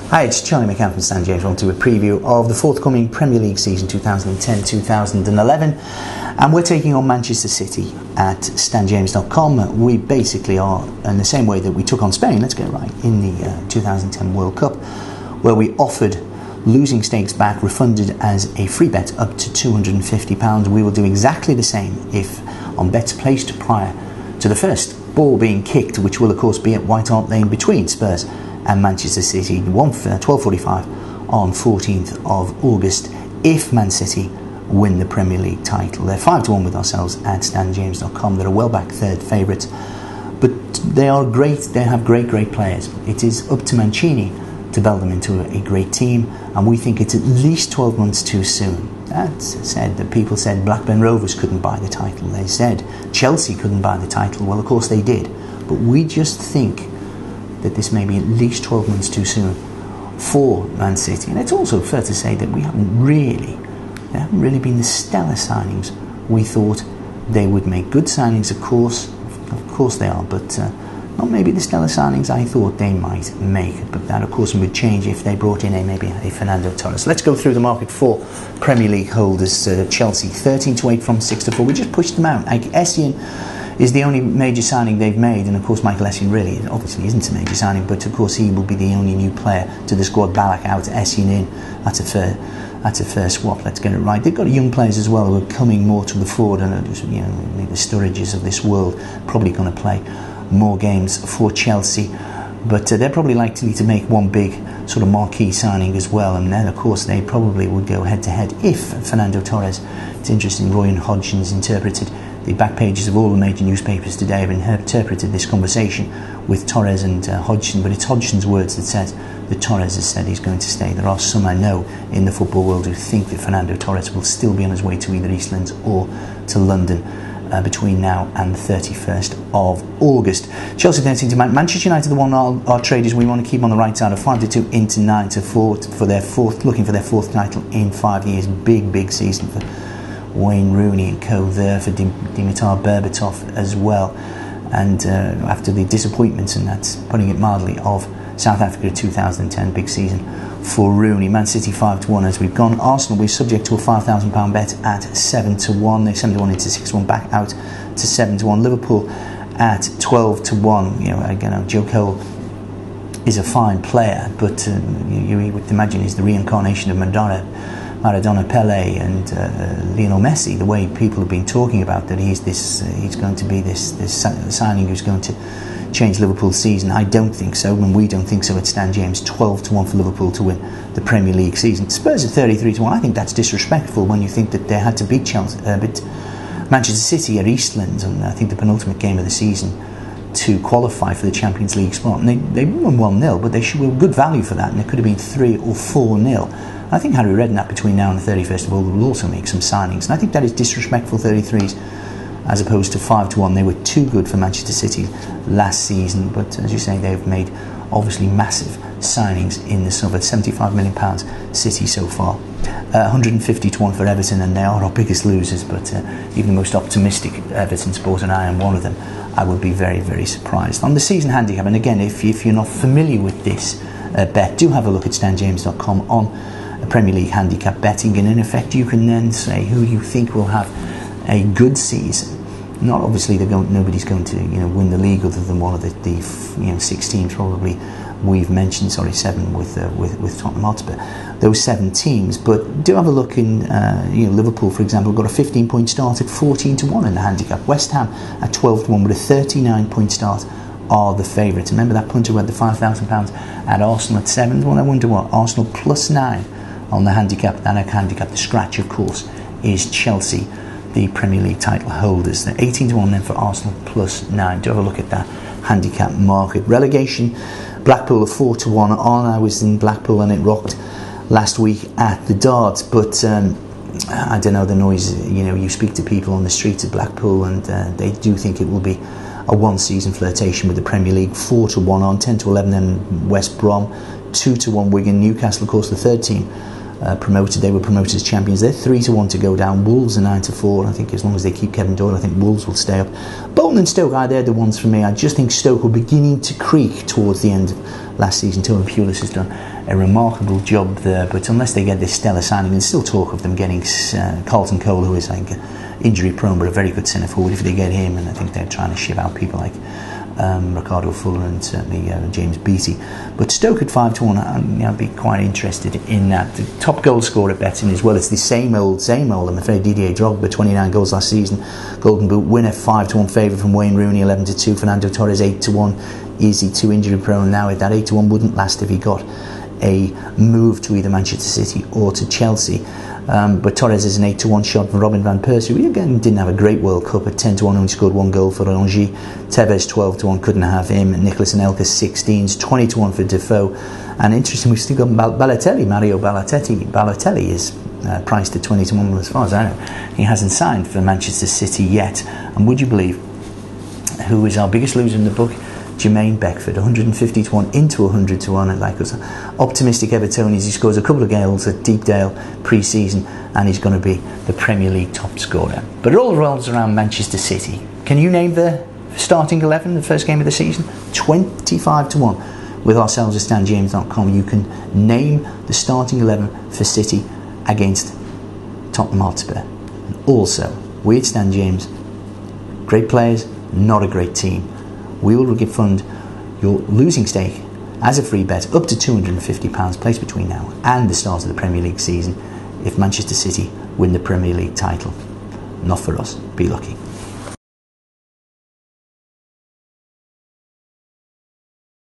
Hi, it's Charlie McCann from Stan James. Welcome to a preview of the forthcoming Premier League season 2010-2011, and we're taking on Manchester City at stanjames.com. We basically are in the same way that we took on Spain, let's get it right, in the 2010 World Cup, where we offered losing stakes back, refunded as a free bet up to £250. We will do exactly the same if on bets placed prior to the first ball being kicked, which will of course be at White Hart Lane between Spurs and Manchester City, 12:45 on 14th of August, if Man City win the Premier League title. They're 5-1 with ourselves at stanjames.com. They're a well-backed third favourite, but they are great. They have great players. It is up to Mancini to build them into a great team, and we think it's at least 12 months too soon. That said, that people said Blackburn Rovers couldn't buy the title. They said Chelsea couldn't buy the title. Well, of course they did, but we just think that this may be at least 12 months too soon for Man City. And it's also fair to say that they haven't really been the stellar signings we thought they would make. Good signings, of course they are, but not maybe the stellar signings I thought they might make. But that, of course, would change if they brought in maybe a Fernando Torres. Let's go through the market for Premier League holders. Chelsea 13-8 from 6-4. We just pushed them out. Essien is the only major signing they've made, and of course Michael Essien really obviously isn't a major signing, but of course he will be the only new player to the squad. Ballack out, Essien in. That's a fair swap. Let's get it right. They've got young players as well who are coming more to the forward, and the Sturridges of this world probably going to play more games for Chelsea, but they're probably likely to make one big sort of marquee signing as well, and then of course they probably would go head to head if Fernando Torres. It's interesting, Roy and Hodgson's interpreted the back pages of all the major newspapers today have interpreted this conversation with Torres and Hodgson, but it's Hodgson's words that says that Torres has said he's going to stay. There are some I know in the football world who think that Fernando Torres will still be on his way to either Eastlands or to London between now and the 31st of August. Chelsea 13 to Manchester United, the one our traders we want to keep on the right side of 5-2 into 9-4 for their looking for their fourth title in 5 years. Big season for Wayne Rooney and co there, for Dimitar Berbatov as well, and after the disappointments, and that's putting it mildly, of South Africa 2010, big season for Rooney. Man City 5-1 as we've gone. Arsenal, we're subject to a £5,000 bet at 7-1. They're 7-1 into 6-1, back out to 7-1. Liverpool at 12-1. Again, Joe Cole is a fine player, but you would imagine he's the reincarnation of Maradona, Pele, and Lionel Messi. The way people have been talking about that he's going to be this signing who's going to change Liverpool's season. I don't think so, and we don't think so at Stan James. 12-1 for Liverpool to win the Premier League season. Spurs at 33-1. I think that's disrespectful when you think that they had to beat Chelsea, but Manchester City at Eastlands, and I think the penultimate game of the season, to qualify for the Champions League spot. And they won 1-0, but they were good value for that, and it could have been 3 or 4-0. I think Harry Redknapp between now and the 31st of August will also make some signings, and I think that is disrespectful 33s as opposed to 5-1. They were too good for Manchester City last season, but as you say, they've made obviously massive signings in the summer. £75 million City so far. 150-1 for Everton, and they are our biggest losers, but even the most optimistic Everton supporter, and I am one of them, I would be very surprised. On the season handicap, and again, if you're not familiar with this bet, do have a look at stanjames.com on Premier League handicap betting, and in effect you can then say who you think will have a good season. Not obviously nobody's going to win the league other than one of the 6 teams probably we've mentioned. 7 with Tottenham Hotspur. Those 7 teams, but do have a look in Liverpool, for example, got a 15-point start at 14-1 in the handicap. West Ham at 12-1 with a 39-point start are the favourites. Remember that punter who had the £5,000 at Arsenal at 7-1? I wonder what Arsenal plus 9 on the handicap. That handicap, the scratch, of course, is Chelsea, the Premier League title holders. They're 18-1 then for Arsenal plus 9. Do have a look at that handicap market. Relegation, Blackpool are 4-1 on. I was in Blackpool and it rocked last week at the Darts, but I don't know, the noise, you speak to people on the streets of Blackpool and they do think it will be a one-season flirtation with the Premier League. 4-1 on. 10-11 then West Brom, 2-1 Wigan. Newcastle, of course, the third team promoted. They were promoted as champions. They're 3-1 to go down. Wolves are 9-4. I think as long as they keep Kevin Doyle, I think Wolves will stay up. Bolton and Stoke, they're the ones for me. I just think Stoke were beginning to creak towards the end of last season. Tillman Pulis has done a remarkable job there, but unless they get this stellar signing, there's still talk of them getting Carlton Cole, who is like injury prone but a very good centre forward. If they get him, and I think they're trying to ship out people like Ricardo Fuller and certainly James Beattie. But Stoke at 5 to 1, I'd be quite interested in that. The top goal scorer betting as well. It's the same old. I'm afraid Didier Drogba, 29 goals last season, Golden Boot winner, 5 to 1 favourite from Wayne Rooney, 11 to 2. Fernando Torres 8 to 1. Is he too injury prone now? That 8 to 1 wouldn't last if he got a move to either Manchester City or to Chelsea. But Torres is an 8 to 1 shot from Robin van Persie, who again didn't have a great World Cup. At 10 to 1, only scored 1 goal for Angers. Tevez 12 to 1, couldn't have him. Nicholas Anelka 16s, 20 to 1 for Defoe. And interesting, we've still got Balotelli. Mario Balotelli is priced at 20 to 1, as far as I know. He hasn't signed for Manchester City yet. And would you believe who is our biggest loser in the book? Jermaine Beckford, 150 to 1 into 100 to 1. Like us, optimistic Evertonians. He scores a couple of goals at Deepdale pre-season, and he's going to be the Premier League top scorer. But it all revolves around Manchester City. Can you name the starting 11, the first game of the season? 25 to 1 with ourselves at StanJames.com. You can name the starting 11 for City against Tottenham Hotspur. And also, we at Stan James, great players, not a great team. We will refund your losing stake as a free bet up to £250 placed between now and the start of the Premier League season if Manchester City win the Premier League title. Not for us. Be lucky.